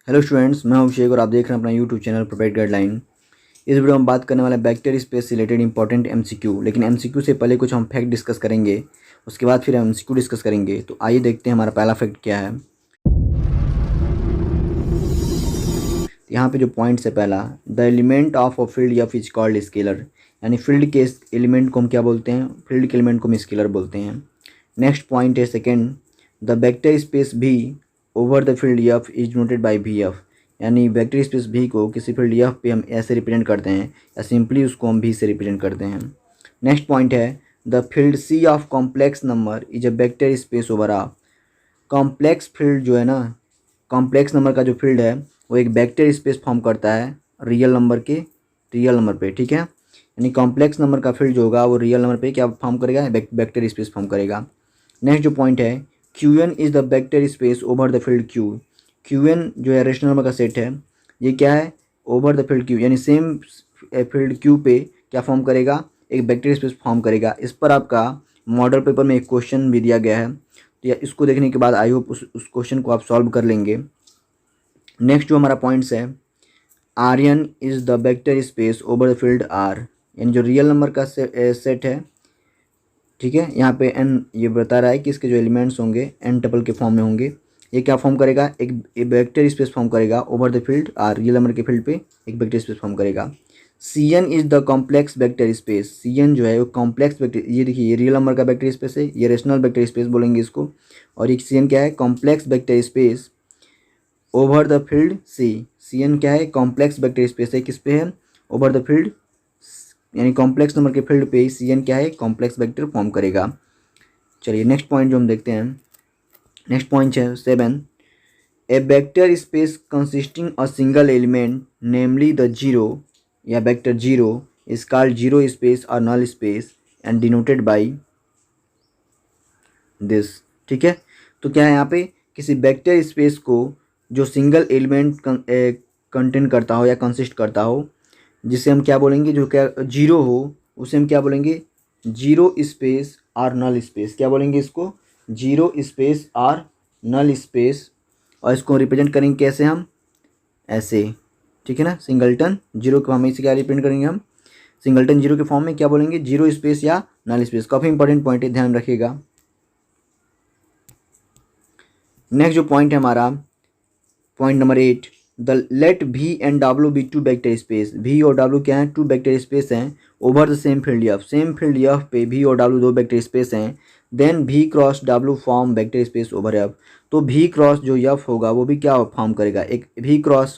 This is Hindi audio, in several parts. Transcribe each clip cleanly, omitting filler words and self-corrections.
हेलो स्टूडेंट्स, मैं अभिषेक और आप देख रहे हैं अपना यूट्यूब चैनल प्रोपेट गाइडलाइन। इस वीडियो में बात करने वाले वेक्टर स्पेस से रिलेटेड इंपॉर्टेंट एमसीक्यू, लेकिन एमसीक्यू से पहले कुछ हम फैक्ट डिस्कस करेंगे, उसके बाद फिर एमसीक्यू डिस्कस करेंगे। तो आइए देखते हैं हमारा पहला फैक्ट क्या है। यहाँ पे जो पॉइंट्स है, पहला, the element of a field F is called scalar, यानी फील्ड के एलिमेंट को हम क्या बोलते हैं, फील्ड के एलिमेंट को हम स्केलर बोलते हैं। नेक्स्ट पॉइंट है second, the vector space V over the field F is noted by V F, यानी वेक्टर स्पेस भी को किसी फील्ड एफ पे हम ऐसे रिप्रेजेंट करते हैं या सिंपली उसको हम भी से रिप्रेजेंट करते हैं। नेक्स्ट पॉइंट है the field C of complex number is a vector space over of. Complex field जो है ना, कॉम्प्लेक्स नंबर का जो फील्ड है वो एक वेक्टर स्पेस फॉर्म करता है रियल नंबर पे, ठीक है। यानी कॉम्प्लेक्स नंबर का फील्ड जो होगा वो रियल नंबर पे क्या फॉर्म करेगा, वेक्टर स्पेस फॉर्म करेगा। नेक्स्ट जो पॉइंट है, Q N is the vector space over the field Q. Q N जो है रेशनल नंबर का सेट है, ये क्या है, ओवर द फील्ड क्यू, यानी सेम फील्ड क्यू पे क्या फॉर्म करेगा, एक वेक्टर स्पेस फॉर्म करेगा। इस पर आपका मॉडल पेपर में एक क्वेश्चन भी दिया गया है, तो या इसको देखने के बाद आई होप उस क्वेश्चन को आप सॉल्व कर लेंगे। नेक्स्ट जो हमारा पॉइंट्स है, R N is the vector space over the field R, यानी जो रियल नंबर का सेट है, ठीक है। यहाँ पे एन ये बता रहा है कि इसके जो एलिमेंट्स होंगे एन टपल के फॉर्म में होंगे। ये क्या फॉर्म करेगा, एक वेक्टर स्पेस फॉर्म करेगा over the field R, real number के फील्ड पे एक वेक्टर स्पेस फॉर्म करेगा। C N is the complex vector space. C N जो है वो कॉम्प्लेक्स वेक्टर, ये देखिए ये रियल नंबर का वेक्टर स्पेस है, ये रेशनल वेक्टर स्पेस बोलेंगे इसको, और एक सी एन क्या है, complex vector space over the field C. C N क्या है, कॉम्प्लेक्स वेक्टर स्पेस है, किस पे है, ओवर द फील्ड, यानी कॉम्प्लेक्स नंबर के फील्ड पे सी एन क्या है, कॉम्प्लेक्स वेक्टर फॉर्म करेगा। चलिए नेक्स्ट पॉइंट जो हम देखते हैं, नेक्स्ट पॉइंट है 7, a vector space consisting a single element namely the zero या vector zero is called zero space और null space and denoted by this, ठीक है। तो क्या है यहाँ पे, किसी वेक्टर स्पेस को जो सिंगल एलिमेंट कंटेन करता हो या कंसिस्ट करता हो, जिसे हम क्या बोलेंगे, जो क्या जीरो हो, उसे हम क्या बोलेंगे, जीरो स्पेस और नल स्पेस, क्या बोलेंगे इसको, जीरो स्पेस और नल स्पेस। और इसको रिप्रेजेंट करेंगे कैसे, हम ऐसे, ठीक है ना, सिंगलटन जीरो को हम इसे क्या रिप्रेजेंट करेंगे, हम सिंगलटन जीरो के फॉर्म में क्या बोलेंगे, जीरो स्पेस या नल स्पेस। काफ़ी इंपॉर्टेंट पॉइंट है, ध्यान रखिएगा। नेक्स्ट जो पॉइंट है हमारा, point number 8, the let V and W be two vector space. वी और डब्ल्यू क्या है, टू वेक्टर स्पेस हैं over the same field F. Same field F पे वी और डब्ल्यू दो वेक्टर स्पेस हैं, then V cross W form vector space over F. तो वी क्रॉस जो एफ होगा वो भी क्या फॉर्म करेगा, एक वी क्रॉस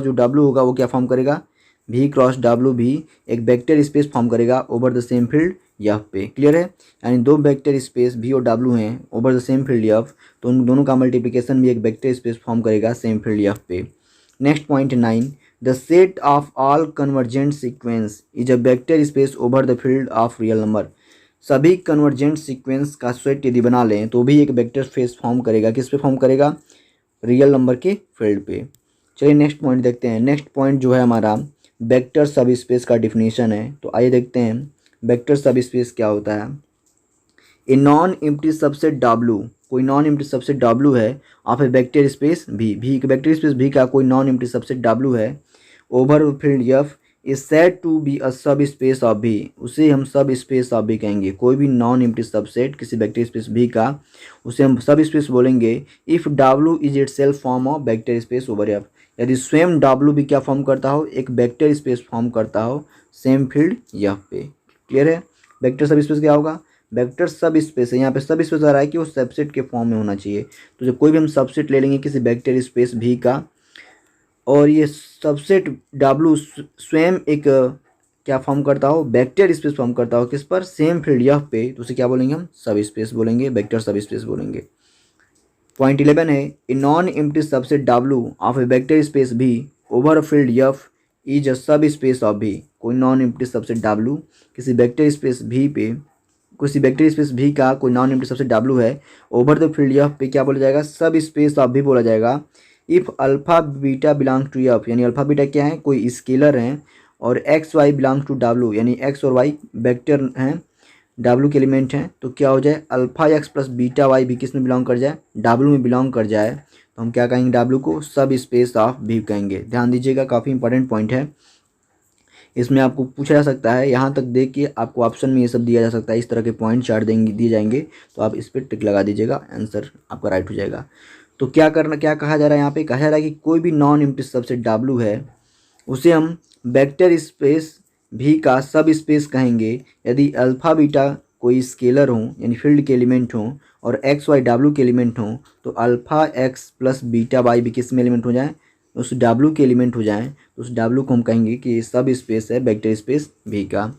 जो डब्ल्यू होगा वो क्या फॉर्म करेगा, वी क्रॉस डब्ल्यू भी एक वेक्टर स्पेस फॉर्म करेगा over the same field F पे। क्लियर है, यानी दो वेक्टर स्पेस वी और डब्ल्यू हैं over the same field F, तो उन दोनों का मल्टीप्लिकेशन भी एक वेक्टर स्पेस फॉर्म करेगा सेम फील्ड एफ पे। Next point 9, the set of all convergent sequence is a vector space over the field of real number. सभी कन्वर्जेंट सीक्वेंस का सेट यदि बना लें तो भी एक वेक्टर स्पेस फॉर्म करेगा, किस पे फॉर्म करेगा, रियल नंबर के फील्ड पे। चलिए नेक्स्ट पॉइंट देखते हैं। नेक्स्ट पॉइंट जो है हमारा वेक्टर सब स्पेस का डिफिनीशन है, तो आइए देखते हैं वेक्टर सब स्पेस क्या होता है। A non empty subset W, कोई नॉन एम्प्टी सबसेट डब्ल्यू है ऑफ ए वेक्टर स्पेस भी वेक्टर स्पेस भी का कोई नॉन एम्प्टी सबसेट डब्ल्यू है over field F is said to be a subspace of भी, उसे हम सब स्पेस ऑफ भी कहेंगे। कोई भी नॉन एम्प्टी सबसेट किसी वेक्टर स्पेस भी का, उसे हम सब स्पेस बोलेंगे if W is it self form of vector space over F. यदि स्वयं डब्ल्यू भी क्या फॉर्म करता हो, एक वेक्टर स्पेस फॉर्म करता हो सेम फील्ड एफ पे। क्लियर है, वेक्टर सब स्पेस क्या होगा, वेक्टर सब स्पेस है, यहाँ पे सब स्पेस आ रहा है कि वो सबसेट के फॉर्म में होना चाहिए। तो जब कोई भी हम सबसेट ले लेंगे किसी वेक्टर स्पेस भी का, और ये सबसेट डब्ल्यू स्वयं एक क्या फॉर्म करता हो, वेक्टर स्पेस फॉर्म करता हो किस पर, सेम फील्ड एफ पे, तो उसे क्या बोलेंगे, हम सब स्पेस बोलेंगे, वेक्टर सब स्पेस बोलेंगे। पॉइंट 11 है, a non empty subset W of a vector space V over field F is a subspace of V. कोई नॉन एम्प्टी सबसेट डब्ल्यू किसी वेक्टर स्पेस भी पे, किसी वेक्टर स्पेस भी का कोई नॉन एम्प्टी सबसेट डब्ल्यू है ओवर द फील्ड एफ पे क्या बोला जाएगा, सब स्पेस ऑफ भी बोला जाएगा। If alpha beta belong to F, यानी अल्फा बीटा क्या है, कोई स्केलर हैं, और X Y belong to W, यानी एक्स और वाई वेक्टर हैं, डब्ल्यू के एलिमेंट हैं, तो क्या हो जाए, alpha X plus beta Y भी किस में बिलोंग कर जाए, डब्ल्यू में बिलोंग कर जाए, तो हम क्या कहेंगे, W को सब स्पेस ऑफ V कहेंगे। ध्यान दीजिएगा, काफ़ी इंपॉर्टेंट पॉइंट है। इसमें आपको पूछा जा सकता है, यहाँ तक देख के आपको ऑप्शन में ये सब दिया जा सकता है, इस तरह के पॉइंट चार्ट दिए जाएंगे, तो आप इस पर टिक लगा दीजिएगा, आंसर आपका राइट हो जाएगा। तो क्या कहा जा रहा है यहाँ पे, कहा जा रहा है कि कोई भी नॉन एम्प्टी सबसेट W है उसे हम वेक्टर स्पेस V का सब स्पेस कहेंगे यदि अल्फा बीटा कोई स्केलर हो, यानी फील्ड के एलिमेंट हो, और एक्स वाई W के एलिमेंट हो, तो alpha X plus beta Y भी किस में एलिमेंट हो जाए, उस W के एलिमेंट हो जाए, तो उस W को हम कहेंगे कि ये सब स्पेस है वेक्टर स्पेस V का।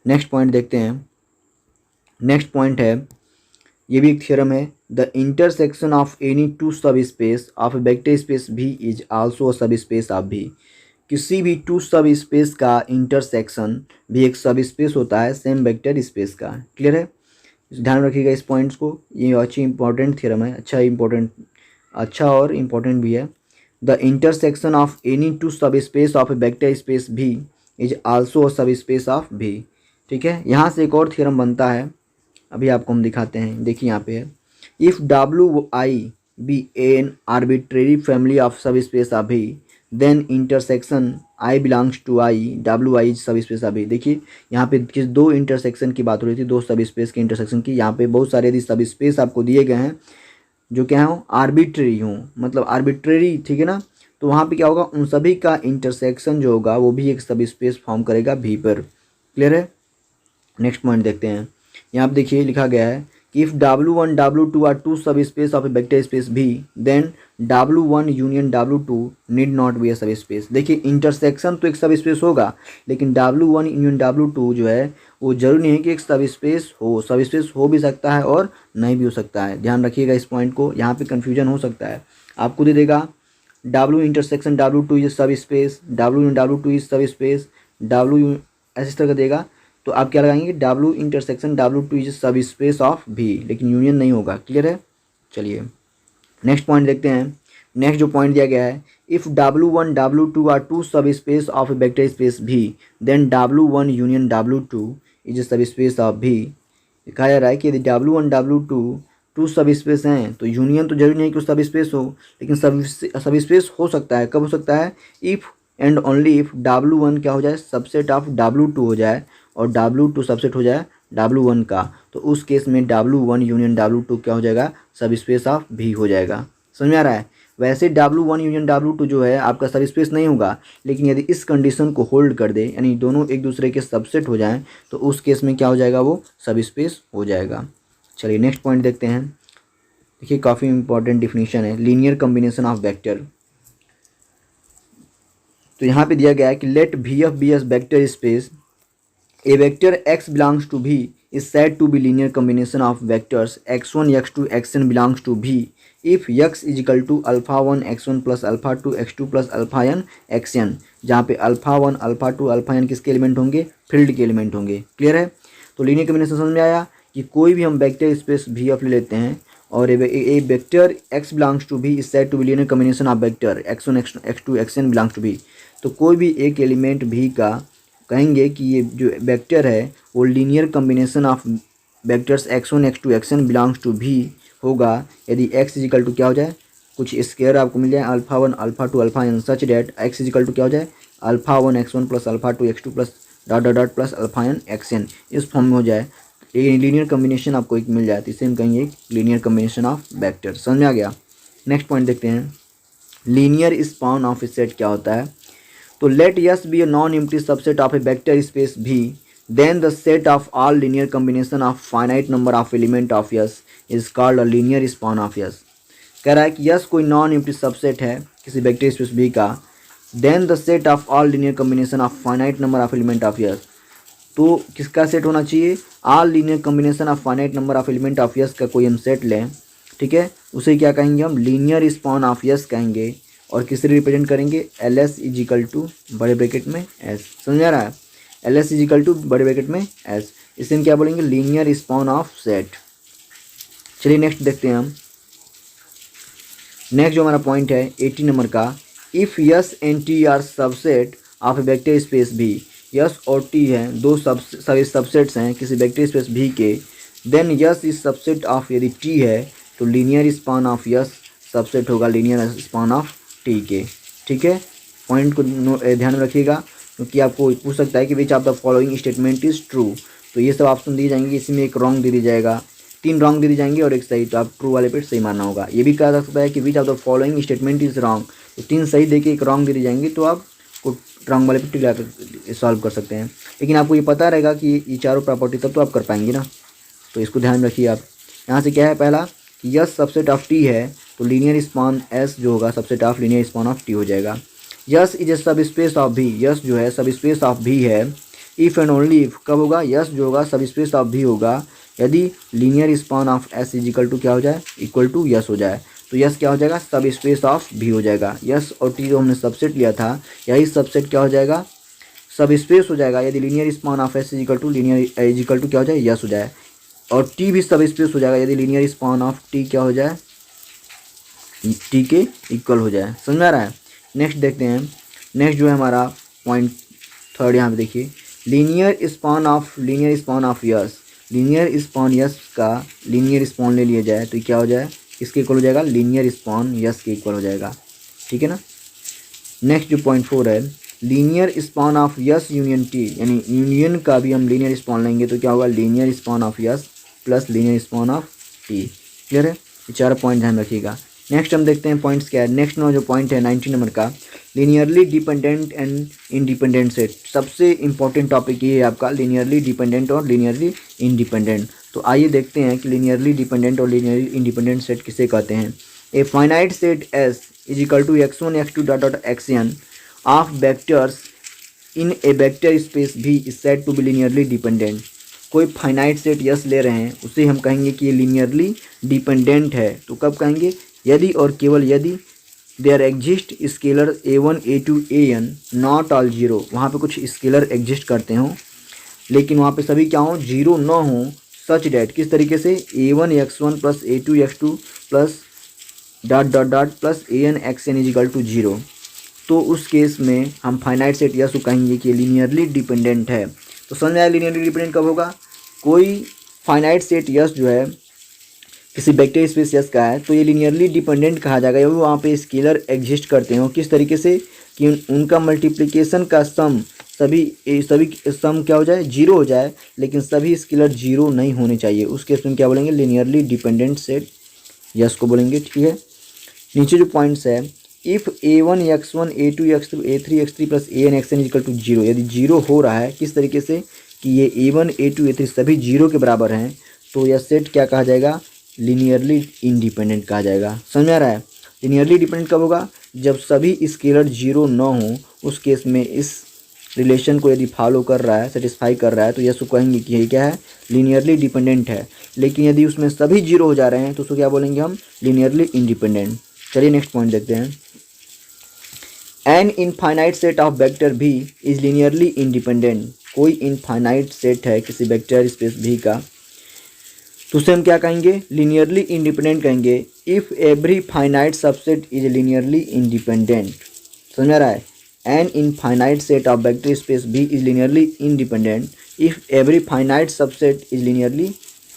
नेक्स्ट पॉइंट देखते हैं। नेक्स्ट पॉइंट है, ये भी एक थ्योरम है, the intersection of any two subspace of vector space V is also a subspace of V। किसी भी टू सब स्पेस का इंटरसेक्शन भी एक सब स्पेस होता है सेम वेक्टर स्पेस का। क्लियर है, ध्यान रखिएगा इस पॉइंट्स को, ये अच्छी इंपॉर्टेंट थ्योरम है, अच्छा और इम्पोर्टेंट भी है। The intersection of any two subspace of a vector space V is also a subspace of V। ठीक है, यहाँ से एक और थ्योरम बनता है, अभी आपको हम दिखाते हैं। देखिए यहाँ पे है, if WI be an arbitrary family of subspace of V then intersection I belongs to I WI is subspace of V। देखिए यहाँ पे किस दो इंटरसेक्शन की बात हो रही थी, दो सब स्पेस के इंटरसेक्शन की। यहाँ पे बहुत सारे यदि सब स्पेस आपको दिए गए हैं जो क्या हो, आर्बिट्रेरी हो, मतलब आर्बिट्रेरी, ठीक है ना, तो वहाँ पे क्या होगा, उन सभी का इंटरसेक्शन जो होगा वो भी एक सब स्पेस फॉर्म करेगा V पर। क्लियर है, नेक्स्ट पॉइंट देखते हैं। यहाँ पे देखिए लिखा गया है कि if W1 W2 are two subspace of a vector space V then W1 union W2 need not be a subspace. देखिए इंटरसेक्शन तो एक सब स्पेस होगा, लेकिन W1 यूनियन W2 जो है वो जरूरी नहीं है कि एक सब स्पेस हो भी सकता है और नहीं भी हो सकता है। ध्यान रखिएगा इस पॉइंट को, यहाँ पे कन्फ्यूजन हो सकता है। आपको दे देगा W इंटरसेक्शन W2 इज सब स्पेस, W W2 इज सब स्पेस, W ऐसे तरह का देगा, तो आप क्या लगाएंगे, W intersection W2 is subspace of V, लेकिन यूनियन नहीं होगा। क्लियर है, चलिए नेक्स्ट पॉइंट देखते हैं। नेक्स्ट जो पॉइंट दिया गया है, if W1 W2 are two subspace of a vector space V then W1 union W2 is a subspace of V। कहा जा रहा है कि यदि W1 W2 टू सब स्पेस हैं तो यूनियन तो जरूरी नहीं कि सब स्पेस हो, लेकिन सब स्पेस हो सकता है। कब हो सकता है, if and only if W1 क्या हो जाए, सबसेट ऑफ W2 हो जाए और W2 सबसेट हो जाए W1 का, तो उस केस में W1 यूनियन W2 क्या हो जाएगा, सब स्पेस ऑफ V हो जाएगा। समझ में आ रहा है। वैसे W1 यूनियन W2 जो है आपका सब स्पेस नहीं होगा, लेकिन यदि इस कंडीशन को होल्ड कर दे, यानी दोनों एक दूसरे के सबसेट हो जाएं, तो उस केस में क्या हो जाएगा, वो सब स्पेस हो जाएगा। चलिए नेक्स्ट पॉइंट देखते हैं। देखिए काफ़ी इंपॉर्टेंट डिफिनीशन है, लीनियर कॉम्बिनेशन ऑफ वेक्टर। तो यहाँ पे दिया गया है कि let VF be S vector space, a vector x belongs to V is said to be linear combination of vectors x1 x2 xn belongs to V if x is equal to alpha 1 x1 plus alpha 2 x2 plus alpha n xn, जहाँ पे alpha 1 alpha 2 alpha n किसके एलिमेंट होंगे, फील्ड के एलिमेंट होंगे। क्लियर है, तो लीनियर कॉम्बिनेशन समझ में आया कि कोई भी हम वेक्टर स्पेस VF ले लेते हैं और a vector x belongs to V is said to be linear combination of vector x1 x2 xn belongs to V। तो कोई भी एक एलिमेंट V का कहेंगे कि ये जो वेक्टर है वो linear combination of vectors x1 x2 xn belongs to V होगा यदि x इज इक्वल टू क्या हो जाए, कुछ स्केयर आपको मिल जाए alpha 1 alpha 2 alpha n such that x is equal to क्या हो जाए, alpha 1 x1 plus alpha 2 x2 plus dot dot dot plus alpha n xn, इस फॉर्म में हो जाए। ये लीनियर कॉम्बिनेशन आपको एक मिल जाए, तो इसे हम कहेंगे लीनियर कॉम्बिनेशन ऑफ वेक्टर। समझ में आ गया। नेक्स्ट पॉइंट देखते हैं, linear span of A set क्या होता है। तो late S be a non-empty subset of a vector space V, then the set of all linear combination of finite number of element of S is called a linear span of S। कह रहा है कि S कोई नॉन एम्प्टी सबसेट है किसी वेक्टर स्पेस V का, then the set of all linear combination of finite number of element of S, तो किसका सेट होना चाहिए, all linear combination of finite number of element of S का कोई हम सेट लें, ठीक है, उसे क्या कहेंगे हम, लीनियर स्पान ऑफ S कहेंगे। और किससे रिप्रेजेंट करेंगे, LS इज इक्वल टू बड़े ब्रैकेट में S। समझ आ रहा है, LS इज इक्वल टू बड़े ब्रैकेट में S, इसे हम क्या बोलेंगे, लीनियर स्पान ऑफ सेट। चलिए नेक्स्ट देखते हैं हम। नेक्स्ट जो हमारा पॉइंट है 80 नंबर का, if S and T are subset of a vector space V, S और T हैं दो सबसेट्स हैं किसी वेक्टर स्पेस V के, then S is subset of, यदि T है तो linear span of S subset होगा लीनियर स्पान ऑफ टी के। ठीक है, पॉइंट को ध्यान में रखिएगा, क्योंकि आपको पूछ सकता है कि विच of the following statement is true. तो ये सब ऑप्शन दिए जाएंगे, इसमें एक रॉन्ग दे दी जाएगा, 3 रॉन्ग दे दी जाएंगे और एक सही, तो आप ट्रू वाले पे सही मानना होगा। ये भी कहा जा सकता है कि विच of the following statement is wrong, तो 3 सही देके एक रॉन्ग दे दी जाएंगी, तो आप रॉन्ग वाले पे टिक लगा कर सॉल्व कर सकते हैं। लेकिन आपको ये पता रहेगा कि ये चारों प्रॉपर्टी तब तो आप कर पाएंगे ना, तो इसको ध्यान रखिए आप। यहाँ से क्या है, पहला कि यस सबसेट ऑफ टी है, तो लीनियर स्पान एस जो होगा subset of linear span of T हो जाएगा। Yes is a subspace of भी, यस जो है सब स्पेस ऑफ भी है। इफ़ एंड ओनली इफ कब होगा, यस जो होगा सब स्पेस ऑफ भी होगा यदि linear span of S is equal to क्या हो जाए, इक्वल टू यस हो जाए। तो यस क्या हो जाएगा, सब स्पेस ऑफ भी हो जाएगा। यस और टी जो हमने सबसेट लिया था, यही सबसेट क्या हो जाएगा, सब स्पेस हो जाएगा यदि linear span of S is equal to linear is equal to क्या हो जाए, यस हो जाए। और टी भी सब स्पेस हो जाएगा यदि लीनियर स्पान ऑफ टी क्या हो जाए, टी के इक्वल हो जाए। समझ में आ रहा है। नेक्स्ट देखते हैं, नेक्स्ट जो है हमारा पॉइंट थर्ड, यहाँ पे देखिए linear span of yes, linear span yes का लीनियर स्पान ले लिया जाए तो क्या हो जाए, इसके इक्वल हो जाएगा, लीनियर स्पान यस के इक्वल हो जाएगा। ठीक है ना। नेक्स्ट जो पॉइंट 4 है, linear span of yes union T, यानी यूनियन का भी हम लीनियर स्पान लेंगे तो क्या होगा, linear span of yes plus linear span of T. Clear है, ये 4 पॉइंट ध्यान रखिएगा। नेक्स्ट हम देखते हैं पॉइंट्स क्या है। नेक्स्ट जो पॉइंट है 19 नंबर का, linearly dependent and independent set. सबसे इंपॉर्टेंट टॉपिक ये है आपका, लीनियरली डिपेंडेंट और लीनियरली इंडिपेंडेंट। तो आइए देखते हैं कि लीनियरली डिपेंडेंट और लीनियरली इंडिपेंडेंट सेट किसे कहते हैं। A finite set S is equal to x1 x2 dot dot xn of vectors in a vector space V is said to be linearly dependent. कोई फाइनाइट सेट यस ले रहे हैं, उसे हम कहेंगे कि ये लीनियरली डिपेंडेंट है। तो कब कहेंगे, यदि और केवल यदि there exist scalar a1 a2 an not all zero, वहाँ पे कुछ स्केलर एग्जिस्ट करते हों लेकिन वहाँ पे सभी क्या हों, जीरो न हों। सच डैट किस तरीके से, a1 x1 plus a2 x2 plus dot dot dot plus an xn is equal to zero. तो उस केस में हम फाइनाइट सेट यस को कहेंगे कि लीनियरली डिपेंडेंट है। तो समझ में आया लीनियरली डिपेंडेंट कब होगा, कोई फाइनाइट सेट यस जो है किसी वेक्टर स्पेस यस का है तो ये लीनियरली डिपेंडेंट कहा जाएगा, यदि वहाँ पे स्केलर एग्जिस्ट करते हो। किस तरीके से कि उनका मल्टीप्लिकेशन का सम सभी सम क्या हो जाए, जीरो हो जाए, लेकिन सभी स्केलर जीरो नहीं होने चाहिए। उस केस में क्या बोलेंगे, लीनियरली डिपेंडेंट सेट यस को बोलेंगे। ठीक है, नीचे जो पॉइंट्स है, if a1 x1 a2 x2 a3 x3 plus an xn equal to zero, यदि जीरो हो रहा है किस तरीके से कि ये a1 a2 a3 सभी जीरो के बराबर हैं, तो यह सेट क्या कहा जाएगा, लीनियरली इंडिपेंडेंट कहा जाएगा। समझ में आ रहा है। लीनियरली डिपेंडेंट कब होगा, जब सभी स्केलर जीरो न हो। उस केस में इस रिलेशन को यदि फॉलो कर रहा है, सेटिस्फाई कर रहा है, तो यस को कहेंगे कि ये क्या है, लीनियरली डिपेंडेंट है। लेकिन यदि उसमें सभी जीरो हो जा रहे हैं तो उसको क्या बोलेंगे हम, लीनियरली इंडिपेंडेंट। चलिए नेक्स्ट पॉइंट देखते हैं। N infinite set of vector भी इज लीनियरली इंडिपेंडेंट। कोई इनफाइनाइट सेट है किसी वेक्टर स्पेस भी का, तो उसे हम क्या कहेंगे, लीनियरली इंडिपेंडेंट कहेंगे। If every finite subset is linearly independent. समझ में आ रहा है। An infinite set of vector space V is linearly independent if every finite subset is linearly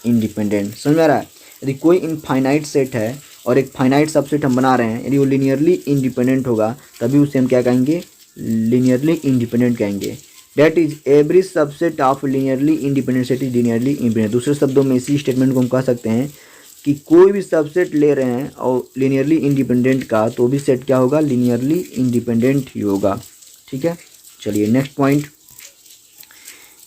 independent. समझ में आ रहा है। यदि कोई इनफाइनाइट सेट है और एक फाइनाइट सबसेट हम बना रहे हैं, यदि वो लीनियरली इंडिपेंडेंट होगा तभी उसे हम क्या कहेंगे, लीनियरली इंडिपेंडेंट कहेंगे। That is every subset of linearly independent set is linearly independent. दूसरे शब्दों में इसी स्टेटमेंट को हम कह सकते हैं कि कोई भी सबसेट ले रहे हैं और लीनियरली इंडिपेंडेंट का, तो भी सेट क्या होगा, लीनियरली इंडिपेंडेंट ही होगा। ठीक है, चलिए next point.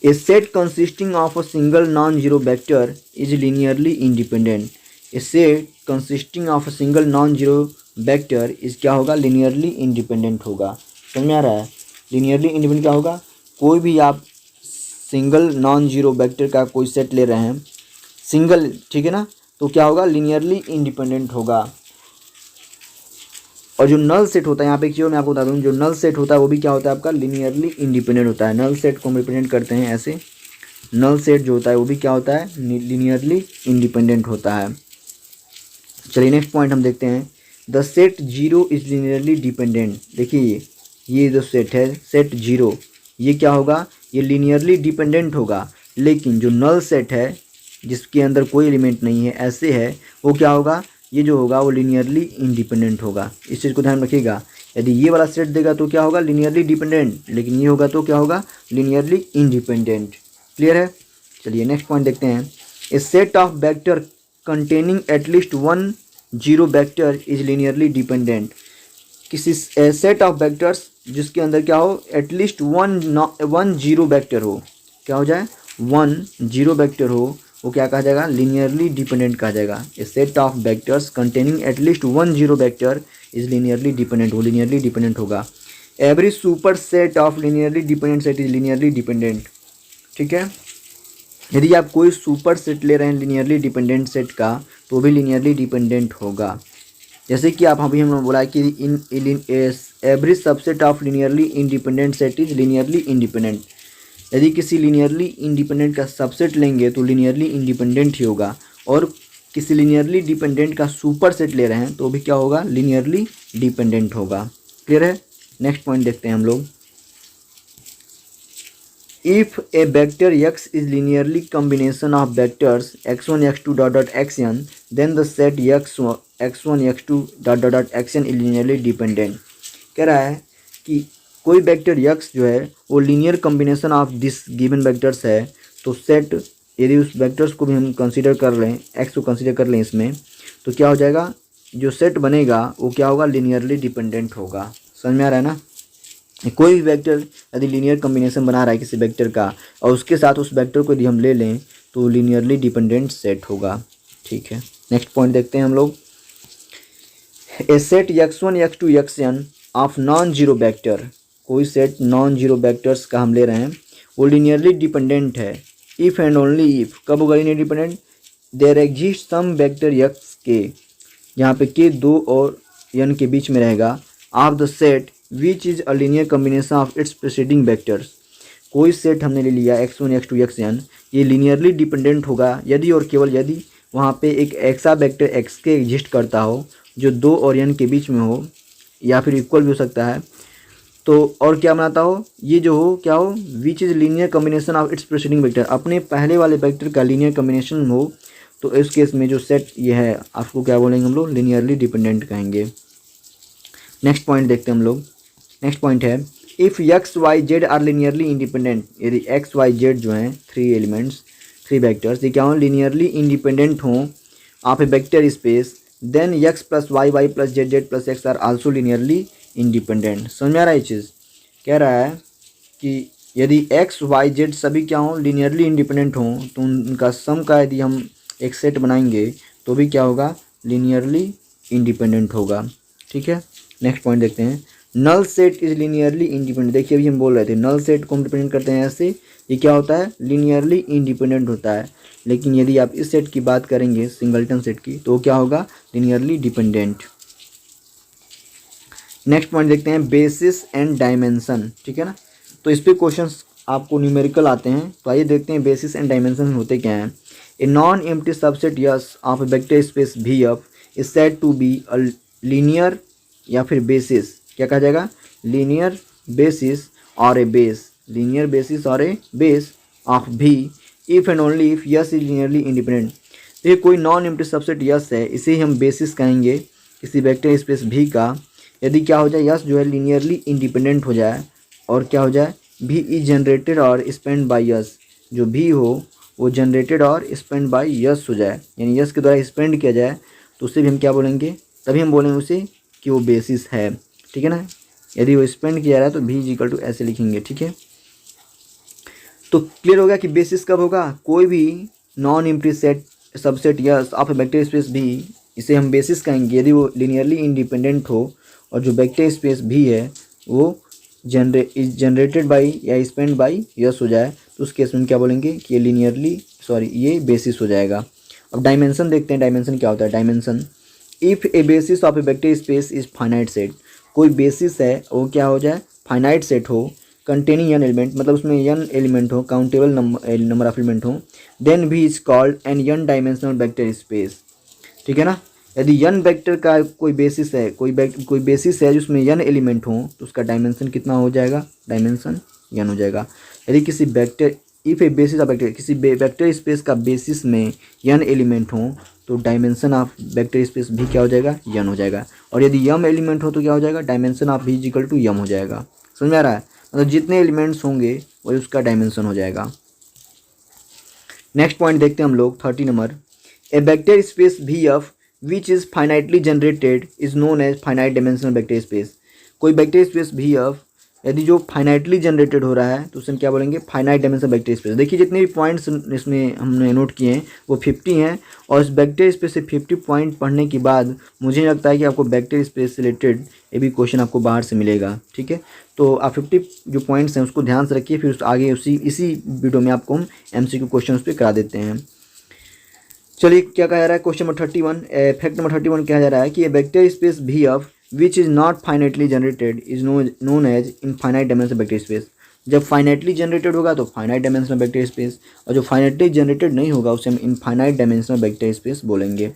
A set consisting of a single non zero vector is linearly independent. A set consisting of a single non zero vector is क्या होगा, लीनियरली इंडिपेंडेंट होगा। समझ में आ रहा है। लीनियरली इंडिपेंडेंट क्या होगा, कोई भी आप सिंगल नॉन जीरो वेक्टर का कोई सेट ले रहे हैं, सिंगल, ठीक है ना, तो क्या होगा, लीनियरली इंडिपेंडेंट होगा। और जो नल सेट होता है, यहाँ पे एक चीज़ मैं आपको बता दूँ, जो नल सेट होता है वो भी क्या होता है आपका, लीनियरली इंडिपेंडेंट होता है। नल सेट को हम रिप्रेजेंट करते हैं ऐसे, नल सेट जो होता है वो भी क्या होता है, लीनियरली इंडिपेंडेंट होता है। चलिए नेक्स्ट पॉइंट हम देखते हैं। The set zero is linearly dependent. देखिए ये जो सेट है, सेट जीरो, ये क्या होगा, ये लीनियरली डिपेंडेंट होगा। लेकिन जो नल सेट है जिसके अंदर कोई एलिमेंट नहीं है, ऐसे है, वो क्या होगा, ये जो होगा वो लीनियरली इंडिपेंडेंट होगा। इस चीज़ को ध्यान रखिएगा। यदि ये वाला सेट देगा तो क्या होगा, लीनियरली डिपेंडेंट, लेकिन ये होगा तो क्या होगा, लीनियरली इंडिपेंडेंट। क्लियर है। चलिए नेक्स्ट पॉइंट देखते हैं। A set of vector containing at least one zero vector is linearly dependent. किसी सेट ऑफ वेक्टर्स जिसके अंदर क्या हो, एटलीस्ट वन जीरो वेक्टर हो, क्या हो जाए, वन जीरो वेक्टर हो, वो क्या कहा जाएगा, लीनियरली डिपेंडेंट कहा जाएगा। A set of vectors containing at least one zero vector is linearly dependent, वो लीनियरली डिपेंडेंट होगा। Every superset of linearly dependent set is linearly dependent. ठीक है। यदि आप कोई सुपर सेट ले रहे हैं लीनियरली डिपेंडेंट सेट का, तो भी लीनियरली डिपेंडेंट होगा। जैसे कि आप अभी हमने बोला कि in every subset of linearly independent set is linearly independent. यदि किसी लीनियरली इंडिपेंडेंट का सबसेट लेंगे तो लीनियरली इंडिपेंडेंट ही होगा, और किसी लीनियरली डिपेंडेंट का सुपर सेट ले रहे हैं तो भी क्या होगा, लीनियरली डिपेंडेंट होगा। क्लियर है। नेक्स्ट पॉइंट देखते हैं हम लोग। If A vector x is linearly combination of vectors x1 x2 dot dot xn, then the set x1 x2 dot dot dot xn is linearly dependent। कह रहा है कि कोई वेक्टर x जो है वो linear combination of this given vectors है, तो सेट यदि उस वेक्टर्स को भी हम कंसीडर कर लें, x को कंसीडर कर लें इसमें, तो क्या हो जाएगा, जो सेट बनेगा वो क्या होगा, लीनियरली डिपेंडेंट होगा। समझ में आ रहा है ना। कोई भी वेक्टर यदि लीनियर कॉम्बिनेशन बना रहा है किसी वेक्टर का, और उसके साथ उस वेक्टर को यदि हम ले लें तो लीनियरली डिपेंडेंट सेट होगा। ठीक है। नेक्स्ट पॉइंट देखते हैं हम लोग। A set x1 x2 xn of non zero vector, कोई सेट नॉन जीरो वेक्टर्स का हम ले रहे हैं, वो लीनियरली डिपेंडेंट है। इफ़ एंड ओनली इफ, कब होगा linear dependent, there exist some vector x के, यहाँ पे k 2 और n के बीच में रहेगा, of the set which is a linear combination of its preceding vectors. कोई सेट हमने ले लिया x1 x2 xn, ये लीनियरली डिपेंडेंट होगा यदि और केवल यदि वहाँ पे एक ऐसा वेक्टर x के एग्जिस्ट करता हो जो 2 और n के बीच में हो, या फिर इक्वल भी हो सकता है, तो और क्या बनाता हो, ये जो हो क्या हो, which is linear combination of its preceding vector, अपने पहले वाले वेक्टर का लीनियर कॉम्बिनेशन हो, तो इस केस में जो सेट ये है आपको क्या बोलेंगे हम लोग, लीनियरली डिपेंडेंट कहेंगे। नेक्स्ट पॉइंट देखते हैं हम लोग। नेक्स्ट पॉइंट है, if X Y Z are linearly independent, यदि एक्स वाई जेड जो हैं 3 एलिमेंट्स 3 वेक्टर्स, ये क्या हों, लीनियरली इंडिपेंडेंट हों of a vector space, then X plus Y Y plus Z Z plus X are also linearly independent. समझ में आ रहा है ये चीज़। कह रहा है कि यदि एक्स वाई जेड सभी क्या हों, लीनियरली इंडिपेंडेंट हों, तो उनका सम का यदि हम एक सेट बनाएंगे तो भी क्या होगा, लीनियरली इंडिपेंडेंट होगा। ठीक है। नेक्स्ट पॉइंट देखते हैं। Null set is linearly independent. देखिए अभी हम बोल रहे थे नल सेट को हम रिप्रेजेंट करते हैं ऐसे, ये क्या होता है, लीनियरली इंडिपेंडेंट होता है। लेकिन यदि आप इस सेट की बात करेंगे सिंगलटन सेट की, तो क्या होगा, लीनियरली डिपेंडेंट। नेक्स्ट पॉइंट देखते हैं, बेसिस एंड डायमेंशन। ठीक है ना। तो इस पर क्वेश्चन आपको न्यूमेरिकल आते हैं, तो आइए देखते हैं बेसिस एंड डायमेंशन होते क्या हैं। A non empty subset S of a vector space V F is said to be a linear, या फिर बेसिस, क्या कहा जाएगा, लीनियर बेसिस और ए बेस, लीनियर बेसिस और ए बेस ऑफ भी, if and only if yes is linearly independent. तो ये कोई नॉन एम्प्टी सबसेट यस है, इसे ही हम बेसिस कहेंगे किसी वेक्टर स्पेस भी का, यदि क्या हो जाए, यस जो है लीनियरली इंडिपेंडेंट हो जाए, और क्या हो जाए, भी इज जनरेटेड और स्पेंड बाय यस, जो भी हो वो जनरेटेड और स्पेंड बाय यस हो जाए, यानी यस के द्वारा स्पेंड किया जाए, तो उसे भी हम क्या बोलेंगे, तभी हम बोलेंगे उसे कि वो बेसिस है। ठीक है ना। यदि वो स्पेंड किया रहा है तो भी इज इक्वल टू ऐसे लिखेंगे। ठीक है। तो क्लियर हो गया कि बेसिस कब होगा, कोई भी non empty set subset S of vector space भी, इसे हम बेसिस कहेंगे यदि वो लीनियरली इंडिपेंडेंट हो, और जो वेक्टर स्पेस भी है वो जनरेटेड बाई या स्पेंड बाई यस हो जाए, तो उस केस में क्या बोलेंगे कि ये ये बेसिस हो जाएगा। अब डायमेंशन देखते हैं, डायमेंशन क्या होता है। Dimension, if a basis of a vector space is finite set, कोई बेसिस है वो क्या हो जाए, फाइनाइट सेट हो, कंटेनिंग एन एलिमेंट, मतलब उसमें एन एलिमेंट हो, काउंटेबल नंबर ऑफ एलिमेंट हो, देन भी is called N N dimensional vector space. ठीक है ना। यदि एन वेक्टर का कोई बेसिस है, कोई बेसिस है जिसमें एन एलिमेंट हो, तो उसका डायमेंशन कितना हो जाएगा, डायमेंशन एन हो जाएगा। यदि किसी vector if a basis of vector, किसी वेक्टर स्पेस का बेसिस में n एलिमेंट हो तो डायमेंशन ऑफ वेक्टर स्पेस भी क्या हो जाएगा, n हो जाएगा। और यदि m एलिमेंट हो तो क्या हो जाएगा, dimension of v is equal to m हो जाएगा। समझ में आ रहा है, मतलब जितने एलिमेंट्स होंगे वही उसका डायमेंशन हो जाएगा। नेक्स्ट पॉइंट देखते हैं हम लोग 30 number. A vector space V of which is finitely generated is known as finite dimensional vector space. कोई वेक्टर स्पेस वी ऑफ यदि जो फाइनाइटली जनरेटेड हो रहा है तो उसे हम क्या बोलेंगे, फाइनाइट डायमेंशनल वेक्टर स्पेस। देखिए जितने भी पॉइंट्स इसमें हमने नोट किए हैं वो 50 हैं, और इस वेक्टर स्पेस से 50 पॉइंट पढ़ने के बाद मुझे लगता है कि आपको वेक्टर स्पेस से रिलेटेड ये भी क्वेश्चन आपको बाहर से मिलेगा। ठीक है, तो आप 50 जो पॉइंट्स हैं उसको ध्यान से रखिए, फिर आगे इसी वीडियो में आपको हम MCQ क्वेश्चन उस पर करा देते हैं। चलिए क्या कहा जा रहा है, क्वेश्चन नंबर 31, फैक्ट नंबर 31 कहा जा रहा है कि ए वेक्टर स्पेस भी of which is not finitely generated is known as infinite dimensional vector space. जब फाइनाइटली जनरेटेड होगा तो फाइनाइट डायमेंशनल वेक्टर स्पेस, और जो फाइनाइटली जनरेटेड नहीं होगा उसे हम इनफाइनाइट डायमेंशनल वेक्टर स्पेस बोलेंगे।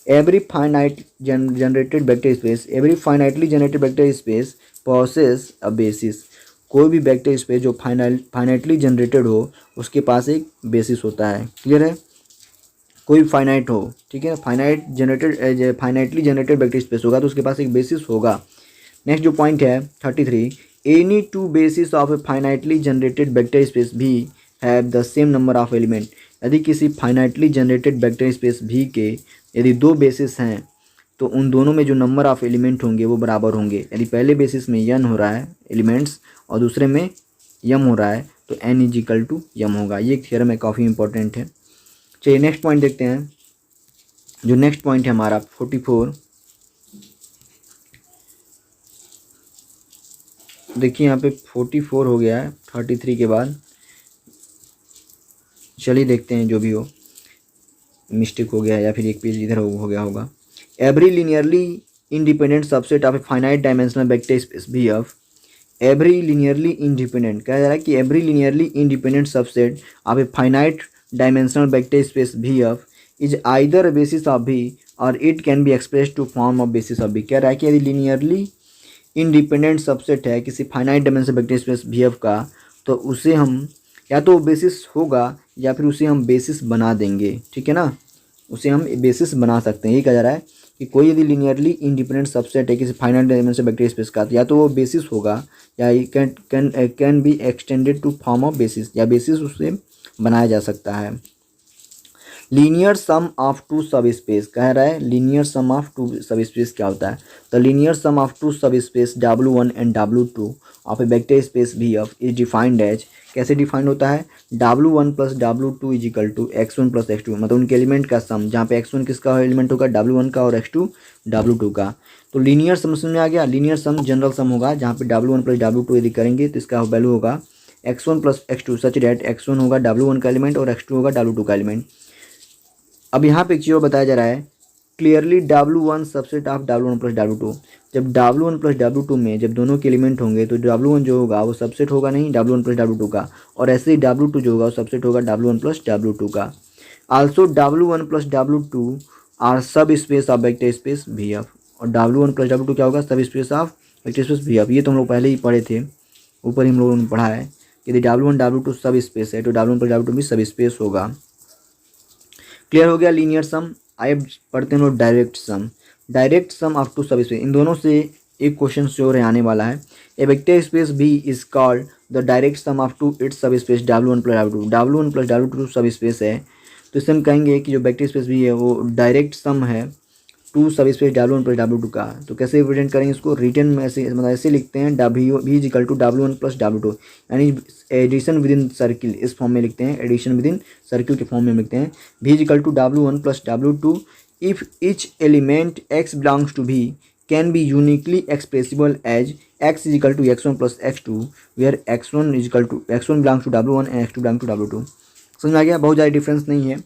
Every finite generated vector space, every finitely generated vector space possesses a basis. कोई भी वेक्टर स्पेस जो फाइनाइटली जनरेटेड हो उसके पास एक बेसिस होता है। क्लियर है, कोई फाइनाइट हो, ठीक है, फाइनाइटली जनरेटेड वेक्टर स्पेस होगा तो उसके पास एक बेसिस होगा। नेक्स्ट जो पॉइंट है 33, any two basis of a finitely generated vector space V have the same number of element. यदि किसी फाइनाइटली जनरेटेड वेक्टर स्पेस भी के यदि दो बेसिस हैं तो उन दोनों में जो नंबर ऑफ एलिमेंट होंगे वो बराबर होंगे। यदि पहले बेसिस में n हो रहा है एलिमेंट्स और दूसरे में m हो रहा है तो n is equal to m होगा। ये थ्योरम है, काफ़ी इंपॉर्टेंट है। चलिए नेक्स्ट पॉइंट देखते हैं। जो नेक्स्ट पॉइंट है हमारा 44, देखिए यहाँ पे 44 हो गया है 33 के बाद। चलिए देखते हैं, जो भी हो मिस्टेक हो गया है या फिर एक पेज इधर हो गया होगा। Every linearly independent subset of a finite dimensional vector space भी ऑफ, एवरी लीनियरली इंडिपेंडेंट कहा जा रहा है कि every linearly independent subset of a finite dimensional vector space भी of is either basis of V और it can be express to form of basis of V. कह रहा है कि यदि लीनियरली इंडिपेंडेंट सबसेट है किसी फाइनाइट डायमेंशनल वेक्टर स्पेस भी ऑफ का तो उसे हम या तो बेसिस होगा या फिर उसे हम बेसिस बना देंगे। ठीक है ना, उसे हम बेसिस बना सकते हैं। ये कहा जा रहा है कि कोई यदि लीनियरली इंडिपेंडेंट सबसेट है किसी फाइनाइट डायमेंशनल वेक्टर स्पेस का या तो वो बेसिस होगा या can be extended to form of basis, या बेसिस उससे बनाया जा सकता है। Linear sum of two subspace कह रहा है, linear sum of two subspace क्या होता है, तो linear sum of two subspace W1 and W2 of a vector space भी ऑफ इज डिफाइंड एज, कैसे डिफाइंड होता है, W1 plus W2 is equal to X1 plus X2, मतलब उनके एलिमेंट का सम, जहाँ पे X1 किसका एलिमेंट होगा, W1 का, और X2 W2 का। तो लीनियर सम समझ में आ गया। लीनियर सम जनरल सम होगा जहाँ पे W1 प्लस W2 यदि करेंगे तो इसका वैल्यू होगा X1 प्लस X2 सच डेट X1 होगा W1 का एलिमेंट और X2 होगा W2 का एलिमेंट। अब यहाँ पे एक चीज़ और बताया जा रहा है, clearly W1 subset of W1 plus W2। जब W1 प्लस W2 में जब दोनों के एलिमेंट होंगे तो W1 जो होगा वो सबसेट होगा नहीं W1 प्लस W2 का, और ऐसे ही W2 जो होगा वो सबसेट होगा W1 प्लस W2 का। Also W1 plus W2 are subspace of vector space भी ऑफ, और W1 प्लस W2 क्या होगा, subspace of vector space भी ऑफ। ये तो हम लोग पहले ही पढ़े थे, ऊपर ही हम लोगों ने पढ़ा है। यदि W1 W2 सब स्पेस है तो W1 प्लस W2 भी सब स्पेस होगा। क्लियर हो गया लीनियर सम। आइए पढ़ते हैं लोग direct sum. Direct sum of two subspace, इन दोनों से एक क्वेश्चन श्योर आने वाला है। A vector space V is called the direct sum of two its subspace W1 plus W2। W1 plus W2 सब स्पेस है तो इसे हम कहेंगे कि जो वेक्टर स्पेस भी है वो डायरेक्ट सम है to subspace W1 plus W2 का। तो कैसे रिप्रेजेंट करेंगे इसको, रिटर्न में ऐसे मतलब ऐसे लिखते हैं V is equal to W1 plus W2, यानी एडिशन विद इन सर्किल इस फॉर्म में लिखते हैं, एडिशन विद इन सर्किल के फॉर्म में लिखते हैं। V is equal to W1 plus W2 if each element X belongs to V can be uniquely expressible as X is equal to X1 plus X2 where X1 belongs to W1 and X2 belongs to W2। समझ में आ गया, बहुत ज़्यादा डिफरेंस नहीं है।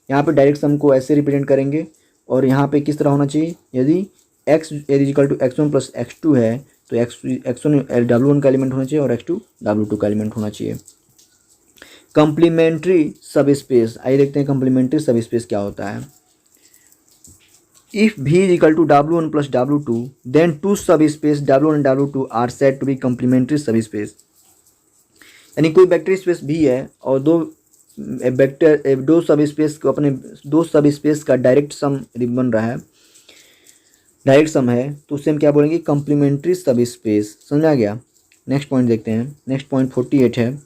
यहाँ पे डायरेक्ट सम को ऐसे रिप्रेजेंट करेंगे, और यहाँ पे किस तरह होना चाहिए, यदि x equal to X1 plus X2 है तो X1 W1 का एलिमेंट होना चाहिए और X2 W2 का एलिमेंट होना चाहिए। कंप्लीमेंट्री सब स्पेस, आइए देखते हैं कंप्लीमेंट्री सब स्पेस क्या होता है। If V is equal to W1 plus W2 then two subspace W1 and W2 are said to be complementary subspace. यानी कोई वेक्टर स्पेस भी है और दो सब स्पेस को अपने दो सब स्पेस का डायरेक्ट सम बन रहा है, डायरेक्ट सम है, तो उससे हम क्या बोलेंगे, कॉम्प्लीमेंट्री सब स्पेस। समझा गया। नेक्स्ट पॉइंट देखते हैं। नेक्स्ट पॉइंट 48 है,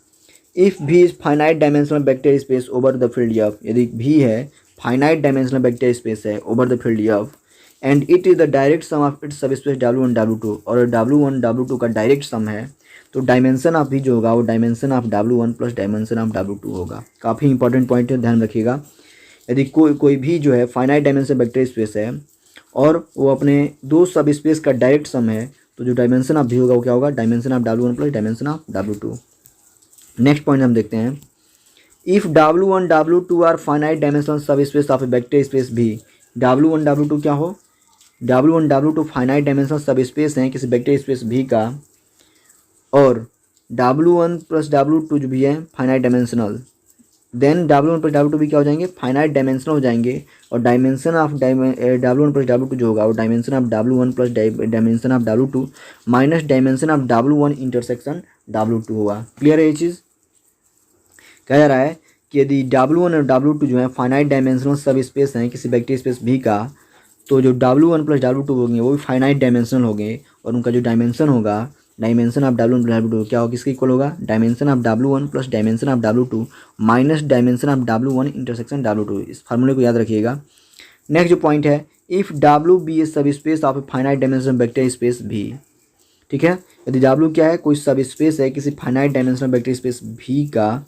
इफ़ भी is finite dimensional vector space over the field F, यदि भी है फाइनाइट डायमेंशनल वेक्टर स्पेस है over the field F and it is the direct sum of its subspace W1 W2, और W1 W2 का डायरेक्ट सम है, तो डायमेंशन ऑफ भी जो होगा वो dimension of W1 plus dimension of W2 होगा। काफ़ी इंपॉर्टेंट पॉइंट है, ध्यान रखिएगा। यदि कोई भी जो है फाइनाइट डायमेंशन वेक्टर स्पेस है और वो अपने दो सब स्पेस का डायरेक्ट सम है, तो जो डायमेंशन ऑफ भी होगा वो क्या होगा, dimension of W1 plus dimension of W2। Next point हम देखते हैं, if W1 W2 are finite dimensional subspace of a vector space V, W1 W2 क्या हो, W1 W2 फाइनाइट डायमेंशनल सब स्पेस हैं किसी वेक्टर स्पेस भी का, और W1 प्लस W2 जो भी है finite dimensional, then W1 plus W2 भी क्या हो जाएंगे, फाइनाइट डायमेंशनल हो जाएंगे, और dimension of W1 plus W2 जो होगा वो dimension of W1 plus dimension of W2 minus dimension of W1 intersection W2 होगा। क्लियर है ये चीज़। कहा जा रहा है कि यदि W1 और W2 जो है फाइनाइट डायमेंशनल सब स्पेस हैं किसी वेक्टर स्पेस भी का, तो जो W1 प्लस W2 होंगे वो भी फाइनाइट डायमेंशनल होंगे, और उनका जो डायमेंशन होगा, dimension of W1 plus W2 क्या होगा, किसके इक्वल होगा, dimension of W1 plus dimension of W2 minus dimension of W1 intersection W2। इस फार्मूले को याद रखिएगा। नेक्स्ट जो पॉइंट है, if W B a subspace of a finite dimensional vector space भी, ठीक है, यदि W क्या है, कोई सब स्पेस है किसी फाइनाइट डायमेंशनल वेक्टर स्पेस भी का,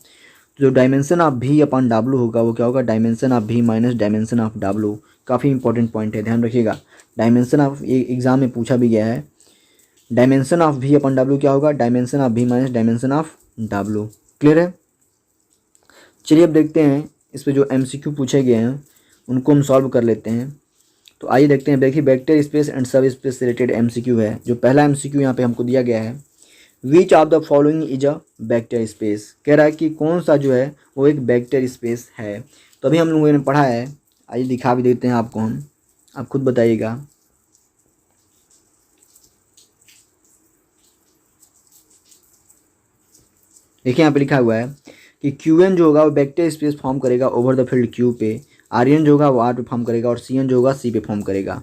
तो जो डायमेंशन ऑफ भी अपन W होगा वो क्या होगा, डायमेंशन ऑफ भी माइनस डायमेंशन ऑफ W। काफ़ी इंपॉर्टेंट पॉइंट है, ध्यान रखिएगा। डायमेंशन ऑफ ये एग्जाम में पूछा भी गया है, डायमेंशन ऑफ भी अपन W क्या होगा, डायमेंशन ऑफ भी minus dimension of W। Clear है। चलिए अब देखते हैं इस पे जो MCQ पूछे गए हैं उनको हम सॉल्व कर लेते हैं। तो आइए देखते हैं। देखिए वेक्टर स्पेस एंड सब स्पेस से रिलेटेड MCQ है। जो पहला MCQ यहाँ पे हमको दिया गया है, which of the following is a vector space, कह रहा है कि कौन सा जो है वो एक वेक्टर स्पेस है। तो अभी हम लोगों ने पढ़ा है, आइए दिखा भी देते हैं आपको हम, आप खुद बताइएगा। देखिए यहाँ पे लिखा हुआ है कि Qn जो होगा वो वेक्टर स्पेस फॉर्म करेगा ओवर द फील्ड Q पे, Rn जो होगा वो R पे फॉर्म करेगा, और Cn जो होगा C पे फॉर्म करेगा।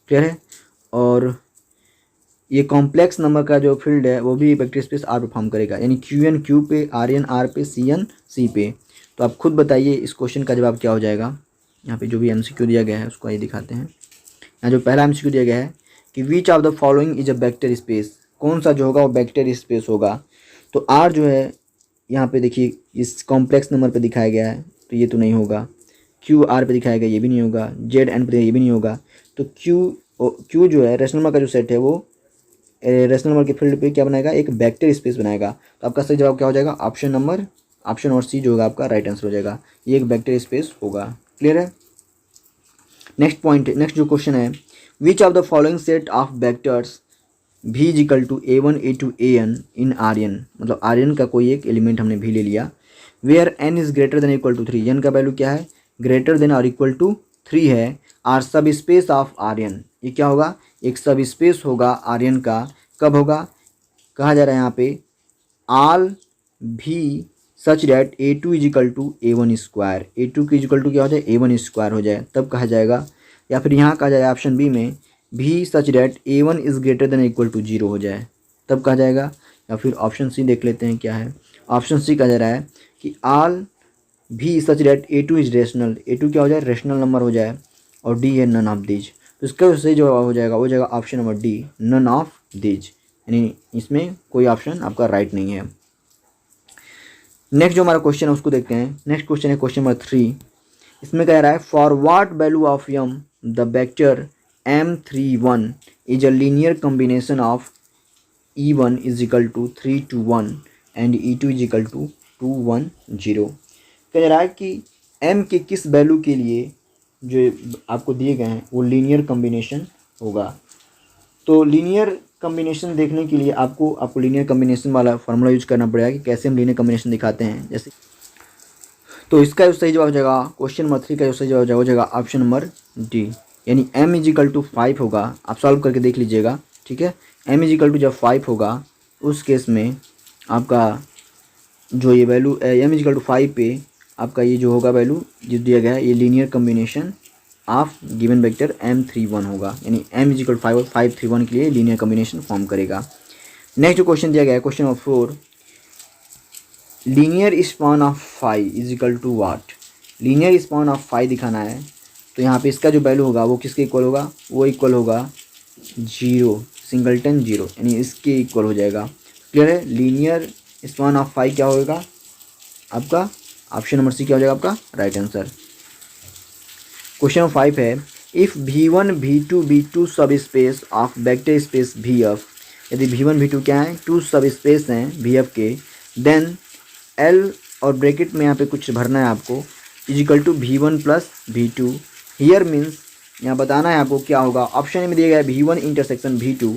क्लियर है। और ये कॉम्प्लेक्स नंबर का जो फील्ड है वो भी वेक्टर स्पेस R पे फॉर्म करेगा, यानी Qn Q पे, Rn R पे, Cn C पे। तो आप खुद बताइए इस क्वेश्चन का जवाब क्या हो जाएगा। यहाँ पे जो भी MCQ दिया गया है उसको आइए दिखाते हैं। यहाँ जो पहला MCQ दिया गया है कि विच of the following is a vector space, कौन सा जो होगा वो वेक्टर स्पेस होगा। तो R जो है यहाँ पे देखिए इस कॉम्प्लेक्स नंबर पे दिखाया गया है, तो ये तो नहीं होगा। Q R पे दिखाया गया, ये भी नहीं होगा। Z N पे ये भी नहीं होगा। तो Q जो है रेशनल नंबर का जो सेट है वो रेशनल नंबर के फील्ड पे क्या बनाएगा, एक वेक्टर स्पेस बनाएगा। तो आपका सही जवाब क्या हो जाएगा, ऑप्शन और C जो होगा आपका राइट आंसर हो जाएगा। ये एक वेक्टर स्पेस होगा। क्लियर है। नेक्स्ट पॉइंट, नेक्स्ट जो क्वेश्चन है, which of the following set of vectors V is equal to A1 A2 AN in Rn, मतलब Rn का कोई एक एलिमेंट हमने भी ले लिया, where n is greater than equal to 3, n का वैल्यू क्या है, ग्रेटर देन और इक्वल टू 3 है, are subspace of Rn, ये क्या होगा, एक सब स्पेस होगा Rn का। कब होगा, कहा जा रहा है यहाँ पे आल भी such that A2 is equal to A1 square, A2 की इक्वल टू क्या हो जाए, A1 स्क्वायर हो जाए, तब कहा जाएगा। या फिर यहाँ कहा जाएगा ऑप्शन बी में भी such that A1 is greater than equal to 0 हो जाए, तब कहा जाएगा। या फिर ऑप्शन सी देख लेते हैं क्या है। ऑप्शन सी कहा जा रहा है कि आल भी such that A2 is rational, A2 क्या हो जाए, रेशनल नंबर हो जाए, और डी है नन ऑफ दीज। तो इसका सही जवाब हो जाएगा, वो जाएगा option number D, none of these, यानी इसमें कोई ऑप्शन आपका राइट नहीं है। नेक्स्ट जो हमारा क्वेश्चन है उसको देखते हैं। नेक्स्ट क्वेश्चन है क्वेश्चन नंबर 3। इसमें कह रहा है for what value of m the vector M31 is a linear combination of E1 is equal to 3 to 1 and E2 is equal to 2 1 0। कह रहा है कि M के किस वैल्यू के लिए जो आपको दिए गए हैं वो लीनियर कम्बिनेशन होगा। तो लीनियर कम्बिनेशन देखने के लिए आपको लीनियर कम्बिनेशन वाला फार्मूला यूज करना पड़ेगा कि कैसे हम लीनियर कम्बिनेशन दिखाते हैं। जैसे तो इसका जो सही जवाब हो जाएगा, क्वेश्चन नंबर 3 का जो सही जवाब हो जाएगा ऑप्शन नंबर डी, यानी m इज इक्वल टू 5 होगा। आप सॉल्व करके देख लीजिएगा, ठीक है। m इज इक्वल टू जब 5 होगा उस केस में आपका जो ये वैल्यू m इजिकल टू 5 पे आपका ये जो होगा वैल्यू जो दिया गया है ये linear combination of given vector m31 होगा, यानी m इजिकल 5 और 531 के लिए लीनियर कम्बिनेशन फॉर्म करेगा। नेक्स्ट जो क्वेश्चन दिया गया है question number 4, linear span of 5 is equal to what. Linear span of 5 दिखाना है तो यहाँ पे इसका जो वैल्यू होगा वो किसके इक्वल होगा, वो इक्वल होगा 0, सिंगलटन 0, यानी इसके इक्वल हो जाएगा। क्लियर है। लीनियर स्पान ऑफ 5 क्या होगा आपका, ऑप्शन नंबर सी क्या हो जाएगा आपका राइट आंसर। क्वेश्चन नंबर 5 है, इफ़ V1 V2 V2 सब space of vector space VF, यदि V1 V2 क्या है, 2 सब स्पेस हैं VF के, देन L और ब्रैकेट में यहाँ पे कुछ भरना है आपको, is equal to V1 plus V2। Here means यहाँ बताना है आपको क्या होगा। ऑप्शन ए में दिया गया है V1 intersection V2,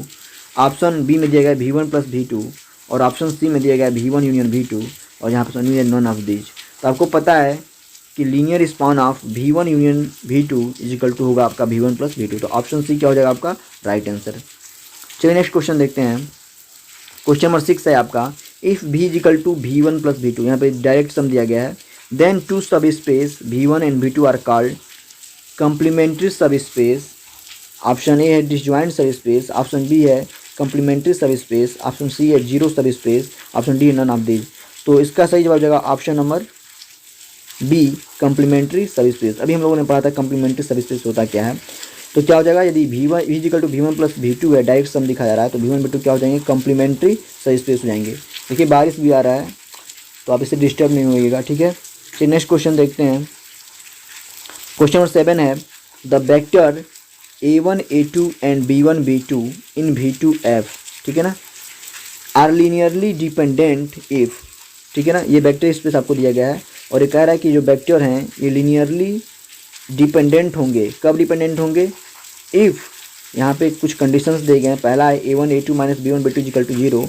option B में दिया गया है V1 प्लस V2, और ऑप्शन सी में दिया गया है V1 यूनियन V2, और यहाँ पर नॉन ऑफ दीज। तो आपको पता है कि linear span of V1 union V2 is equal to होगा आपका V1 प्लस V2, तो ऑप्शन सी क्या हो जाएगा आपका राइट आंसर। चलिए नेक्स्ट क्वेश्चन देखते हैं। क्वेश्चन नंबर 6 है आपका, if V is equal to V1 plus V2, यहाँ पे डायरेक्ट सम दिया गया है, then 2 subspace V1 and V2 are called complementary subspace. Option A है disjoint subspace, option B है complementary subspace, option C है zero subspace, option D none of these. तो इसका सही जवाब हो जाएगा option number B, complementary subspace. अभी हम लोगों ने पढ़ा था कम्प्लीमेंट्री सब स्पेस होता क्या है। तो क्या हो जाएगा, यदि V1 is equal to V1 plus V2 है, डायरेक्ट सम दिखाया जा रहा है, तो V1 V2 क्या हो जाएंगे, कम्प्लीमेंट्री सब स्पेस हो जाएंगे। देखिए बारिश भी आ रहा है तो आप इससे डिस्टर्ब नहीं होइएगा, ठीक है। चलिए नेक्स्ट क्वेश्चन देखते हैं। क्वेश्चन नंबर 7 है, the vector A1 A2 and B1 B2 in V2 F, ठीक है ना, आर लीनियरली डिपेंडेंट इफ़, ठीक है ना, ये वेक्टर स्पेस आपको दिया गया है और ये कह रहा है कि जो वेक्टर हैं ये लीनियरली डिपेंडेंट होंगे। कब डिपेंडेंट होंगे, इफ़ यहाँ पे कुछ कंडीशंस दिए गए हैं। पहला है A1 A2 minus B1 B2 is equal to 0,